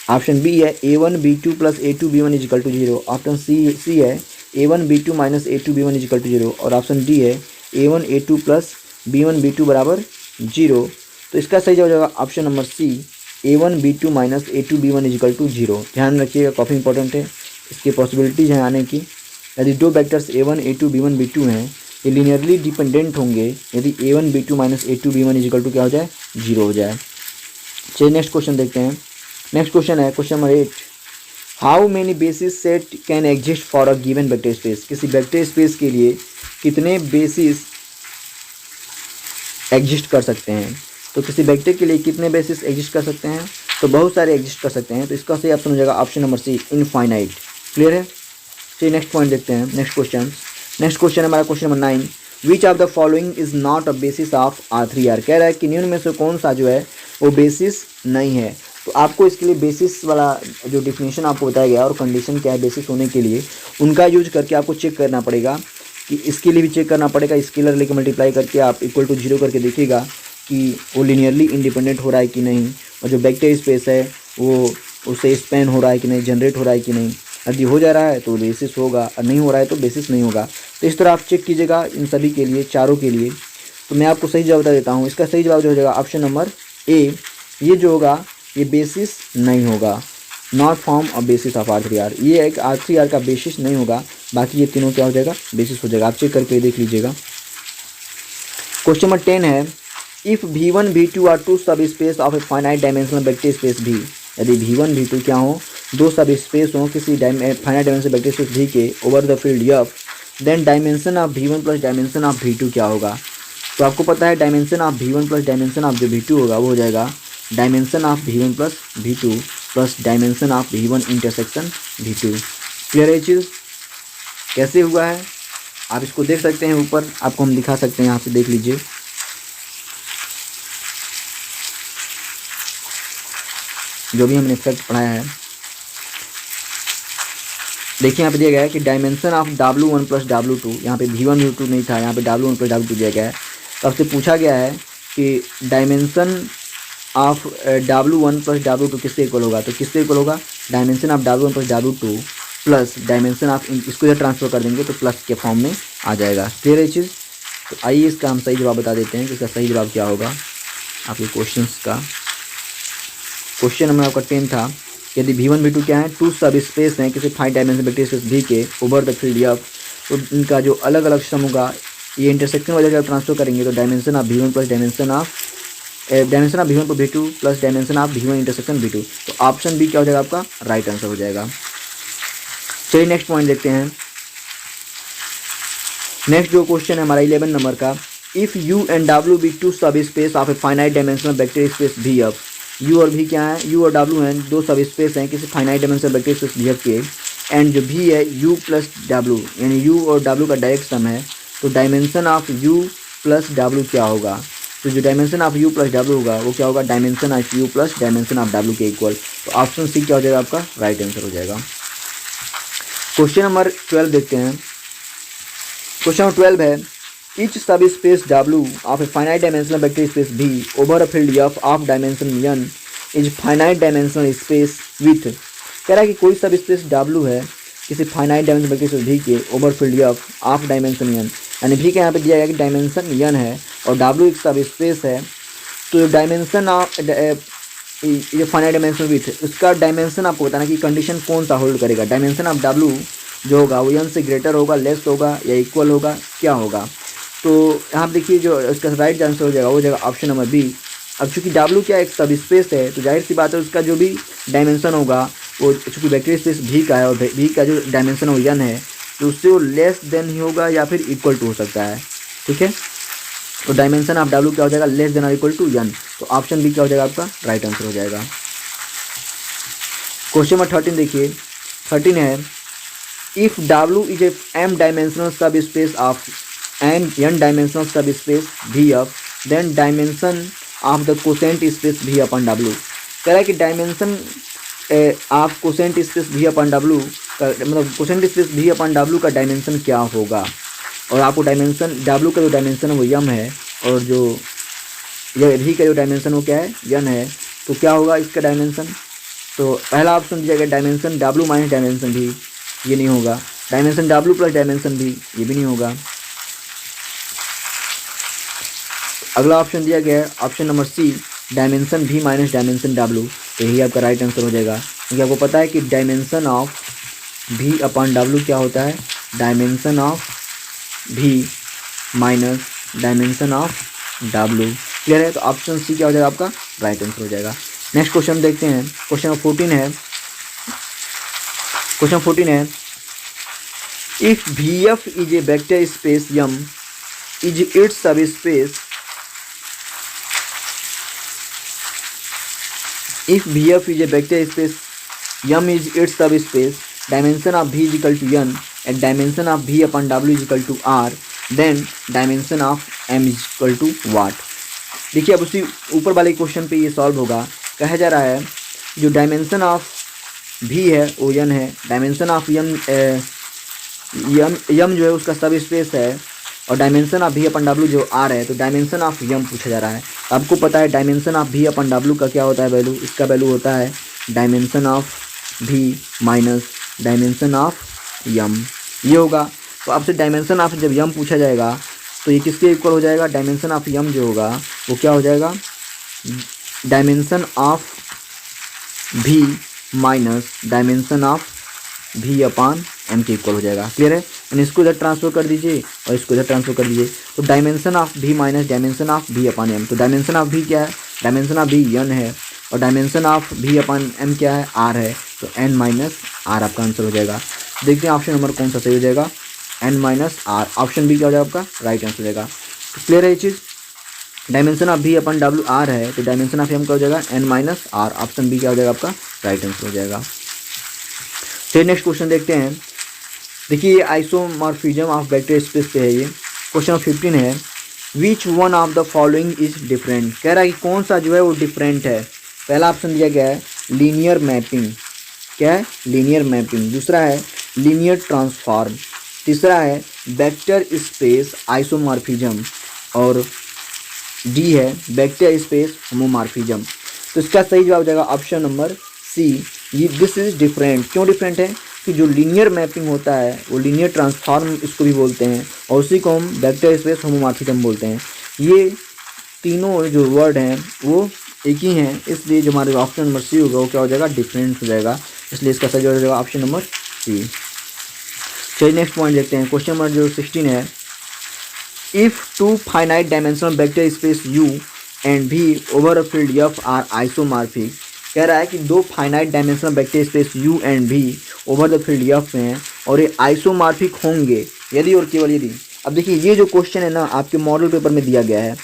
option B है A1 B2 plus A2 B1 is equal to 0, option C है A1 B2 minus A2 B1 is equal to 0, और ऑप्शन डी है A1 A2 plus B1 B2 बराबर 0। तो इसका सही जवाब हो जाएगा option number C, A1 B2 minus A2 B1 is equal to 0। ध्यान रखिएगा, काफ़ी इंपॉर्टेंट है, इसकी पॉसिबिलिटीज हैं आने की। यदि दो vectors A1 A2 B1 B2 हैं, ये लीनियरली डिपेंडेंट होंगे यदि A1 B2 minus A2 B1 is equal to क्या हो जाए, 0 हो जाए। चलिए नेक्स्ट क्वेश्चन देखते हैं। नेक्स्ट क्वेश्चन है question number 8, how many basis set can exist for a given vector space. किसी वेक्टर स्पेस के लिए कितने बेसिस एग्जिस्ट कर सकते हैं। तो किसी वेक्टर के लिए कितने बेसिस एग्जिस्ट कर सकते हैं, तो बहुत सारे एग्जिस्ट कर सकते हैं। तो इसका सही ऑप्शन हो जाएगा option number C, infinite. Clear है। चलिए नेक्स्ट पॉइंट देखते हैं, नेक्स्ट क्वेश्चन। नेक्स्ट क्वेश्चन है हमारा question number 9, which of the following is not a basis of R3R। कह रहा है कि निम्न में से कौन सा जो है वो बेसिस नहीं है। तो आपको इसके लिए बेसिस वाला जो डिफिनेशन आपको बताया गया और कंडीशन क्या है बेसिस होने के लिए, उनका यूज करके आपको चेक करना पड़ेगा कि इसके लिए भी चेक करना पड़ेगा। स्केलर लेके मल्टीप्लाई करके आप इक्वल टू 0 करके देखिएगा कि वो लिनियरली इंडिपेंडेंट हो रहा है कि नहीं, और जो वेक्टर स्पेस है वो उससे स्पैन हो रहा है कि नहीं, जनरेट हो रहा है कि नहीं। यदि हो जा रहा है तो बेसिस होगा, और नहीं हो रहा है तो बेसिस नहीं होगा। तो इस तरह आप चेक कीजिएगा इन सभी के लिए, चारों के लिए। तो मैं आपको सही जवाब बता देता हूँ। इसका सही जवाब जो हो जाएगा ऑप्शन नंबर ए, ये जो होगा ये बेसिस नहीं होगा, not form a basis of R3R। ये एक R3R का बेसिस नहीं होगा, बाकी ये तीनों क्या हो जाएगा, बेसिस हो जाएगा। आप चेक करके देख लीजिएगा। क्वेश्चन नंबर 10 है, if V1 V2 are two subspace of a finite dimensional vector space V। यदि V1 V2 क्या हो, दो सब स्पेस हो किसी finite dimensional vector space V के over the field F, then dimension of V1 plus dimension of V2 क्या होगा। तो आपको पता है dimension of V1 plus dimension of जो V2 होगा वो हो जाएगा dimension of V1 plus V2 plus dimension of V1 intersection V2। Clear है चीज़ कैसे हुआ है, आप इसको देख सकते हैं। ऊपर आपको हम दिखा सकते हैं, यहाँ से देख लीजिए। जो भी हमने फैक्ट पढ़ाया है, देखिए यहाँ पे दिया गया है कि dimension of W1 plus W2, यहाँ पे V1 V2 नहीं था, यहाँ पे W1 प्लस W2 दिया गया है। तो आपसे पूछा गया है कि dimension of W1 plus W2 किससे इक्वल होगा। तो किससे इक्वल होगा, dimension of W1 plus W2 plus dimension of, इसको इधर ट्रांसफर कर देंगे तो प्लस के फॉर्म में आ जाएगा। क्लियर है चीज़। तो आइए इसका हम सही जवाब बता देते हैं कि इसका सही जवाब क्या होगा आपके क्वेश्चंस का। क्वेश्चन नंबर आपका 10 था, यदि V1 V2 क्या है, टू सब स्पेस हैं किसी 5 डायमेंशन वेक्टर स्पेस V के ओवर द फील्ड F, तो इनका जो अलग अलग सम होगा ये इंटरसेक्शन वाले जब ट्रांसफर करेंगे तो dimension of V1 plus dimension of V1 पर V2 plus dimension of V1 intersection V2, तो ऑप्शन बी क्या हो जाएगा आपका राइट आंसर हो जाएगा। चलिए नेक्स्ट पॉइंट देखते हैं। नेक्स्ट जो क्वेश्चन है हमारा 11 नंबर का, if U and W be two subspace of a finite dimensional vector space VF, U और V क्या है, U और W हैं दो सब स्पेस हैं किसी finite dimensional vector space VF के, एंड जो V है U प्लस W यानी U और W का डायरेक्ट सम है, तो dimension of U plus W क्या होगा, तो जो dimension of U plus W होगा वो क्या होगा, dimension of U plus dimension of W के इक्वल, तो ऑप्शन सी क्या हो जाएगा आपका राइट आंसर हो जाएगा। क्वेश्चन नंबर 12 देखते हैं। क्वेश्चन नंबर 12 है, each सब space W of a finite dimensional vector space V over a field F of dimension n is finite dimensional space with, कह रहा है कि कोई सब स्पेस W है किसी finite dimensional vector space V के over field F of dimension n, यानी V के यहाँ पे दिया गया कि डायमेंशन n है और W एक सब स्पेस है, तो डायमेंशन ऑफ ये फाइनाइट डायमेंशन विथ उसका डायमेंशन आपको बताना कि कंडीशन कौन सा होल्ड करेगा, डायमेंशन ऑफ W जो होगा वो n से ग्रेटर होगा, लेस होगा या इक्वल होगा, क्या होगा, तो यहाँ पर देखिए जो इसका राइट आंसर हो जाएगा वो हो जाएगा ऑप्शन नंबर बी। अब चूंकि W क्या एक सब स्पेस है तो जाहिर सी बात है उसका जो भी डायमेंशन होगा वो चूँकि वेक्टर स्पेस V का है और V का जो डायमेंशन वो n है, तो उससे वो लेस देन ही होगा या फिर इक्वल टू हो सकता है, ठीक है, तो डायमेंशन ऑफ W क्या हो जाएगा, लेस देन और इक्वल टू n, तो ऑप्शन बी क्या हो जाएगा आपका राइट आंसर हो जाएगा। क्वेश्चन नंबर 13 देखिए, 13 है, if W is a m dimensional subspace of n dimensional subspace VF, then dimension of the quotient space V upon W, कह रहा है कि dimension of quotient space V upon W का मतलब कोसेंट स्पेस V अपन W का डायमेंशन क्या होगा, और आपको डायमेंशन W का जो डायमेंशन है वो m है और जो ये V का जो डायमेंशन वो क्या है n है, तो क्या होगा इसका डायमेंशन, तो पहला ऑप्शन दिया गया dimension W minus dimension V, ये नहीं होगा, dimension W plus dimension V, ये भी नहीं होगा। अगला ऑप्शन दिया गया है option number C, dimension V minus dimension W, तो यही आपका राइट आंसर हो जाएगा, क्योंकि आपको पता है कि dimension of V upon W क्या होता है, dimension of V minus dimension of W, clear है, तो ऑप्शन सी क्या हो जाएगा आपका राइट आंसर हो जाएगा। नेक्स्ट क्वेश्चन देखते हैं। क्वेश्चन नंबर 14 है, क्वेश्चन 14 है, if VF is a vector space M is it's सब space, if VF is a vector space M is its subspace, dimension of V is equal to n and dimension of V upon W is equal to R, then dimension of M is equal to what। देखिए अब उसी ऊपर वाले क्वेश्चन पे ये सॉल्व होगा। कहा जा रहा है जो डायमेंशन ऑफ V है वो n है, डायमेंशन ऑफ M जो है उसका सब स्पेस है और dimension of V upon W जो R है, तो डायमेंशन ऑफ M पूछा जा रहा है। आपको पता है dimension of V upon W का क्या होता है वैल्यू, इसका वैल्यू होता है dimension of V minus dimension of M, ये होगा। तो आपसे डायमेंशन ऑफ जब M पूछा जाएगा तो ये किसके इक्वल हो जाएगा, डायमेंशन ऑफ M जो होगा वो क्या हो जाएगा, dimension of V minus dimension of V upon M के इक्वल हो जाएगा, क्लियर है। यानी इसको इधर ट्रांसफर कर दीजिए और इसको इधर ट्रांसफर कर दीजिए, तो dimension of V minus dimension of V upon M, तो डायमेंशन ऑफ V क्या है, डायमेंशन ऑफ V n है और dimension of V upon M क्या है, R है, तो n माइनस R आपका आंसर हो जाएगा। देखते हैं ऑप्शन नंबर कौन सा सही हो जाएगा, n minus R, option B क्या हो जाएगा आपका राइट आंसर हो जाएगा। तो क्लियर है ये चीज़, dimension of V upon W R है तो डायमेंशन ऑफ M क्या हो जाएगा n minus R, option B क्या हो जाएगा आपका राइट आंसर हो जाएगा। फिर नेक्स्ट क्वेश्चन देखते हैं। देखिए आइसोमॉर्फिज्म ऑफ वेक्टर स्पेस पे है ये। क्वेश्चन नंबर 15 है, which one of the following is different, कह रहा है कि कौन सा जो है वो डिफरेंट है। पहला ऑप्शन दिया गया है लीनियर मैपिंग, क्या है लीनियर मैपिंग, दूसरा है लीनियर ट्रांसफॉर्म, तीसरा है वेक्टर स्पेस आइसोमॉर्फिज्म और डी है वेक्टर स्पेस होमोमॉर्फिज्म। तो इसका सही जवाब हो जाएगा ऑप्शन नंबर सी, ये दिस इज डिफरेंट। क्यों डिफरेंट है कि जो लीनियर मैपिंग होता है वो लीनियर ट्रांसफॉर्म इसको भी बोलते हैं और उसी को हम वेक्टर स्पेस होमोमॉर्फिज्म बोलते हैं। ये तीनों जो वर्ड हैं वो एक ही हैं, इसलिए जो हमारे ऑप्शन नंबर सी होगा वो क्या हो जाएगा, डिफरेंट हो जाएगा, इसलिए इसका सही हो जाएगा ऑप्शन नंबर सी। चलिए नेक्स्ट पॉइंट देखते हैं। क्वेश्चन नंबर जो 16 है, if two finite dimensional vector space U and V over a field F are isomorphic. कह रहा है कि दो finite dimensional vector space U and V over the field F में हैं और ये आइसोमॉर्फिक होंगे यदि और केवल यदि। अब देखिए ये जो क्वेश्चन है ना आपके मॉडल पेपर में दिया गया है,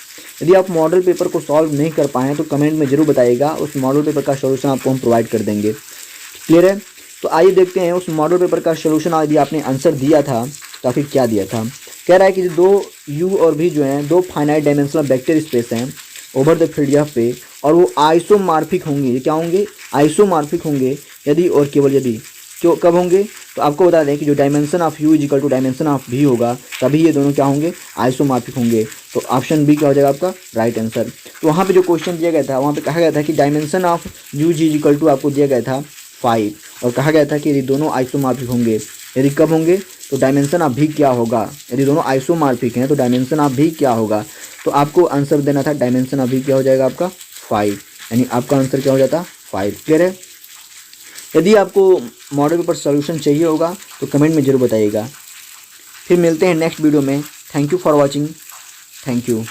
यदि आप मॉडल पेपर को सॉल्व नहीं कर पाएँ तो कमेंट में जरूर बताइएगा, उस मॉडल पेपर का सोल्यूशन आपको हम प्रोवाइड कर देंगे। क्लियर है? तो आइए देखते हैं उस मॉडल पेपर का सोल्यूशन। यदि आपने आंसर दिया था तो फिर क्या दिया था। कह रहा है कि दो यू और भी जो हैं दो फाइनाइट डायमेंशनल वेक्टर स्पेस हैं ओवर द फील्ड एफ पे, और वो आइसोमॉर्फिक होंगे। ये क्या होंगे, आइसोमॉर्फिक होंगे यदि और केवल यदि। क्यों, कब होंगे, तो आपको बता दें कि जो dimension of U is equal to dimension of भी होगा तभी ये दोनों क्या होंगे, आइसोमॉर्फिक होंगे। तो ऑप्शन बी क्या हो जाएगा आपका राइट आंसर। तो वहाँ पे जो क्वेश्चन दिया गया था वहाँ पे कहा गया था कि dimension of U G is equal to आपको दिया गया था 5, और कहा गया था कि यदि दोनों आइसोमॉर्फिक होंगे, यदि कब होंगे तो डायमेंशन ऑफ भी क्या होगा, यदि दोनों आइसोमॉर्फिक हैं तो डायमेंशन ऑफ भी क्या होगा। तो आपको आंसर देना था डायमेंशन ऑफ भी क्या हो जाएगा आपका 5, यानी आपका आंसर क्या हो जाता 5। क्लियर है? यदि आपको मॉडल पेपर सॉल्यूशन चाहिए होगा तो कमेंट में ज़रूर बताइएगा। फिर मिलते हैं नेक्स्ट वीडियो में। Thank you for watching. Thank you.